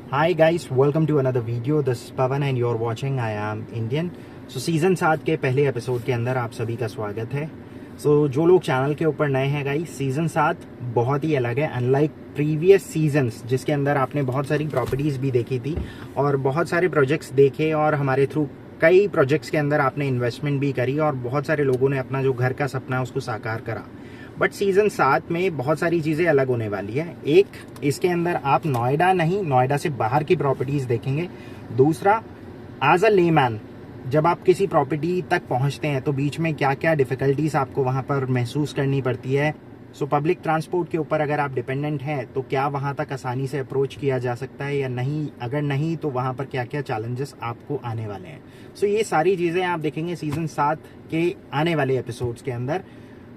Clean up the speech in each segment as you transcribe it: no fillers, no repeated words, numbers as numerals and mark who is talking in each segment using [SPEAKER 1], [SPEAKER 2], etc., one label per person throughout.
[SPEAKER 1] Hi guys, welcome to another video. This is Pavan and you're watching I Am Indian. So season 7 के पहले episode के अंदर आप सभी का स्वागत है. जो लोग चैनल के ऊपर नए हैं गाइस, सीज़न 7 बहुत ही अलग है. अनलाइक प्रीवियस सीजन्स जिसके अंदर आपने बहुत सारी प्रॉपर्टीज़ भी देखी थी और बहुत सारे प्रोजेक्ट्स देखे और हमारे थ्रू कई प्रोजेक्ट्स के अंदर आपने इन्वेस्टमेंट भी करी और बहुत सारे लोगों ने अपना जो घर का सपना है उसको साकार करा. बट सीज़न 7 में बहुत सारी चीज़ें अलग होने वाली है. एक, इसके अंदर आप नोएडा नहीं, नोएडा से बाहर की प्रॉपर्टीज़ देखेंगे. दूसरा, एज अ लेमैन जब आप किसी प्रॉपर्टी तक पहुंचते हैं तो बीच में क्या क्या डिफ़िकल्टीज़ आपको वहां पर महसूस करनी पड़ती है. पब्लिक ट्रांसपोर्ट के ऊपर अगर आप डिपेंडेंट हैं तो क्या वहां तक आसानी से अप्रोच किया जा सकता है या नहीं. अगर नहीं तो वहां पर क्या क्या चैलेंजेस आपको आने वाले हैं. ये सारी चीज़ें आप देखेंगे सीज़न 7 के आने वाले एपिसोड्स के अंदर.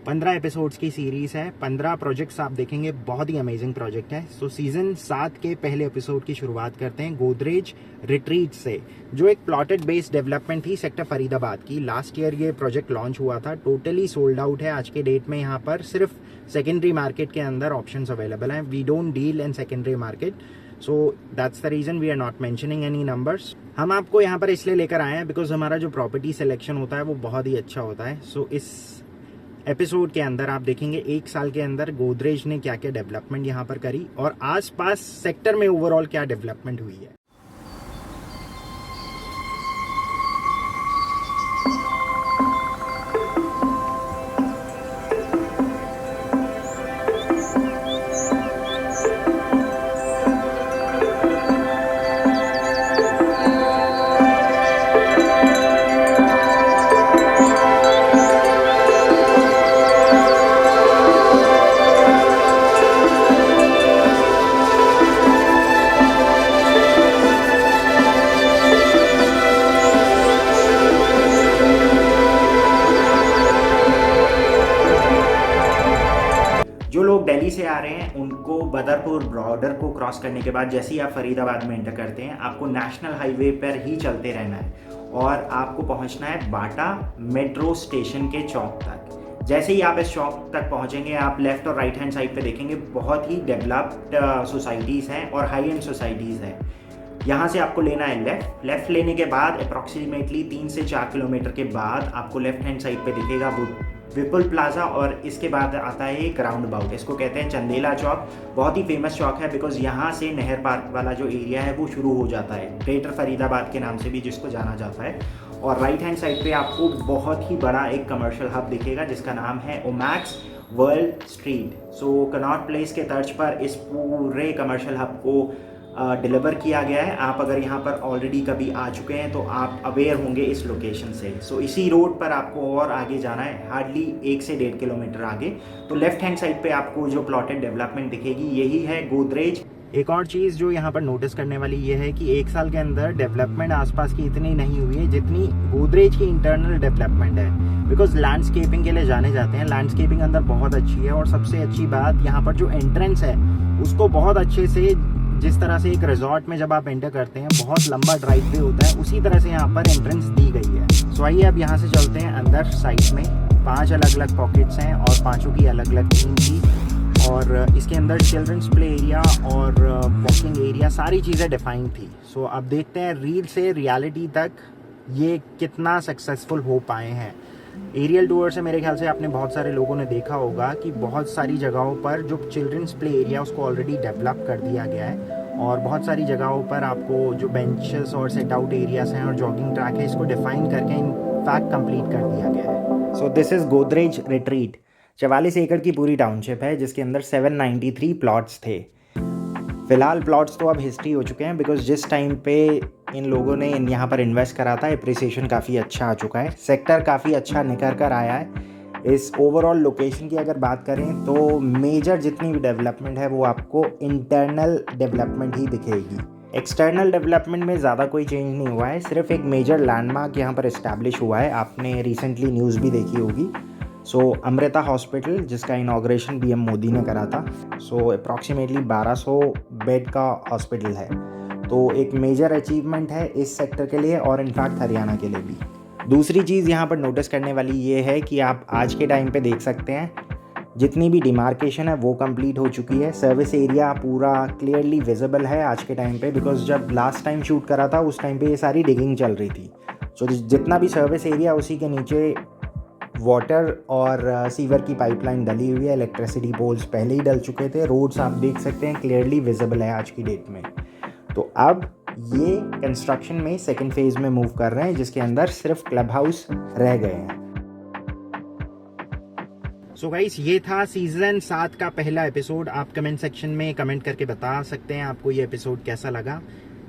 [SPEAKER 1] 15 एपिसोड्स की सीरीज़ है, 15 प्रोजेक्ट्स आप देखेंगे, बहुत ही अमेजिंग प्रोजेक्ट है. सीज़न 7 के पहले एपिसोड की शुरुआत करते हैं गोदरेज रिट्रीट से, जो एक प्लॉटेड बेस्ड डेवलपमेंट थी सेक्टर फरीदाबाद की. लास्ट ईयर ये प्रोजेक्ट लॉन्च हुआ था. टोटली सोल्ड आउट है आज के डेट में. यहाँ पर सिर्फ सेकेंडरी मार्केट के अंदर ऑप्शंस अवेलेबल हैं. We don't deal in secondary market, so that's the reason we are not mentioning any numbers. हम आपको यहाँ पर इसलिए लेकर आए हैं बिकॉज हमारा जो प्रॉपर्टी सिलेक्शन होता है वो बहुत ही अच्छा होता है. इस एपिसोड के अंदर आप देखेंगे 1 साल के अंदर गोदरेज ने क्या क्या डेवलपमेंट यहाँ पर करी और आसपास सेक्टर में ओवरऑल क्या डेवलपमेंट हुई है. जो लोग दिल्ली से आ रहे हैं उनको बदरपुर बॉर्डर को क्रॉस करने के बाद जैसे ही आप फरीदाबाद में एंटर करते हैं आपको नेशनल हाईवे पर ही चलते रहना है और आपको पहुंचना है बाटा मेट्रो स्टेशन के चौक तक. जैसे ही आप इस चौक तक पहुंचेंगे आप लेफ्ट और राइट हैंड साइड पे देखेंगे बहुत ही डेवलप्ड सोसाइटीज़ हैं और हाई एंड सोसाइटीज़ हैं. यहाँ से आपको लेना है लेफ्ट लेने के बाद अप्रॉक्सीमेटली 3 से 4 किलोमीटर के बाद आपको लेफ्ट हैंड साइड पे दिखेगा विपुल प्लाजा और इसके बाद आता है एक राउंड अबाउट. इसको कहते हैं चंदेला चौक. बहुत ही फेमस चौक है बिकॉज यहाँ से नहर पार्क वाला जो एरिया है वो शुरू हो जाता है, ग्रेटर फरीदाबाद के नाम से भी जिसको जाना जाता है. और राइट हैंड साइड पे आपको बहुत ही बड़ा एक कमर्शियल हब दिखेगा जिसका नाम है Omaxe world street. Connaught place के तर्ज पर इस पूरे कमर्शियल हब को डिलीवर किया गया है. आप अगर यहाँ पर ऑलरेडी कभी आ चुके हैं तो आप अवेयर होंगे इस लोकेशन से. इसी रोड पर आपको और आगे जाना है, हार्डली 1 से 1.5 किलोमीटर आगे. तो लेफ्ट हैंड साइड पे आपको जो प्लॉटेड डेवलपमेंट दिखेगी यही है गोदरेज. एक और चीज़ जो यहाँ पर नोटिस करने वाली ये है कि 1 साल के अंदर डेवलपमेंट आसपास की इतनी नहीं हुई है जितनी गोदरेज की इंटरनल डेवलपमेंट है. बिकॉज लैंडस्केपिंग के लिए जाने जाते हैं, लैंडस्केपिंग अंदर बहुत अच्छी है. और सबसे अच्छी बात यहाँ पर जो एंट्रेंस है उसको बहुत अच्छे से, जिस तरह से एक रिजॉर्ट में जब आप एंटर करते हैं बहुत लंबा ड्राइव वे होता है, उसी तरह से यहाँ पर एंट्रेंस दी गई है. आइए अब यहाँ से चलते हैं अंदर साइड में. 5 अलग अलग पॉकेट्स हैं और पांचों की अलग अलग थीम थी. और इसके अंदर चिल्ड्रंस प्ले एरिया और वॉकिंग एरिया सारी चीज़ें डिफाइन थी. अब देखते हैं रील से रियलिटी तक ये कितना सक्सेसफुल हो पाए हैं. एरियल टूर से मेरे ख्याल से आपने बहुत सारे लोगों ने देखा होगा कि बहुत सारी जगहों पर जो चिल्ड्रंस प्ले एरिया उसको ऑलरेडी डेवलप कर दिया गया है और बहुत सारी जगहों पर आपको जो बेंचेस और सेट आउट एरियाज हैं और जॉगिंग ट्रैक है इसको डिफाइन करके इन फैक्ट कंप्लीट कर दिया गया है. This is Godrej retreat. 44 एकड़ की पूरी टाउनशिप है जिसके अंदर 793 प्लॉट्स थे. फिलहाल प्लॉट्स तो अब हिस्ट्री हो चुके हैं बिकॉज जिस टाइम पे इन लोगों ने यहाँ पर इन्वेस्ट करा था एप्रिसिएशन काफ़ी अच्छा आ चुका है. सेक्टर काफ़ी अच्छा निखर कर आया है. इस ओवरऑल लोकेशन की अगर बात करें तो मेजर जितनी भी डेवलपमेंट है वो आपको इंटरनल डेवलपमेंट ही दिखेगी. एक्सटर्नल डेवलपमेंट में ज़्यादा कोई चेंज नहीं हुआ है. सिर्फ एक मेजर लैंडमार्क यहाँ पर इस्टेब्लिश हुआ है. आपने रिसेंटली न्यूज़ भी देखी होगी. अमृता हॉस्पिटल जिसका इनॉग्रेशन बीएम मोदी ने करा था. अप्रॉक्सीमेटली 1200 बेड का हॉस्पिटल है. तो एक मेजर अचीवमेंट है इस सेक्टर के लिए और इनफैक्ट हरियाणा के लिए भी. दूसरी चीज़ यहाँ पर नोटिस करने वाली ये है कि आप आज के टाइम पे देख सकते हैं जितनी भी डिमार्केशन है वो कंप्लीट हो चुकी है। सर्विस एरिया पूरा क्लियरली विजिबल है आज के टाइम पे, बिकॉज जब लास्ट टाइम शूट करा था उस टाइम पे ये सारी डिगिंग चल रही थी। सो जितना भी सर्विस एरिया उसी के नीचे वाटर और सीवर की पाइपलाइन डली हुई है। इलेक्ट्रिसिटी पोल्स पहले ही डल चुके थे। रोड्स आप देख सकते हैं क्लियरली विजिबल है आज की डेट में। तो अब ये कंस्ट्रक्शन में सेकेंड फेज़ में मूव कर रहे हैं, जिसके अंदर सिर्फ क्लब हाउस रह गए हैं। सो गाइस, ये था सीजन 7 का पहला एपिसोड। आप कमेंट सेक्शन में कमेंट करके बता सकते हैं आपको ये एपिसोड कैसा लगा।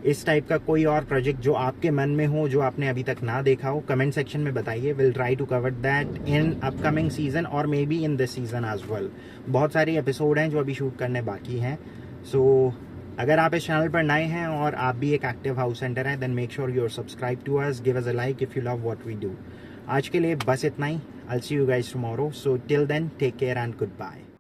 [SPEAKER 1] इस टाइप का कोई और प्रोजेक्ट जो आपके मन में हो, जो आपने अभी तक ना देखा हो, कमेंट सेक्शन में बताइए। Will try to cover that in upcoming season और maybe in this season as well. बहुत सारे एपिसोड हैं जो अभी शूट करने बाकी हैं। सो अगर आप इस चैनल पर नए हैं और आप भी एक एक्टिव हाउस सेंटर हैं, then make sure you are subscribe to us, give us a like if you love what we do. आज के लिए बस इतना ही। I'll see you guys tomorrow. So till then, take care and goodbye.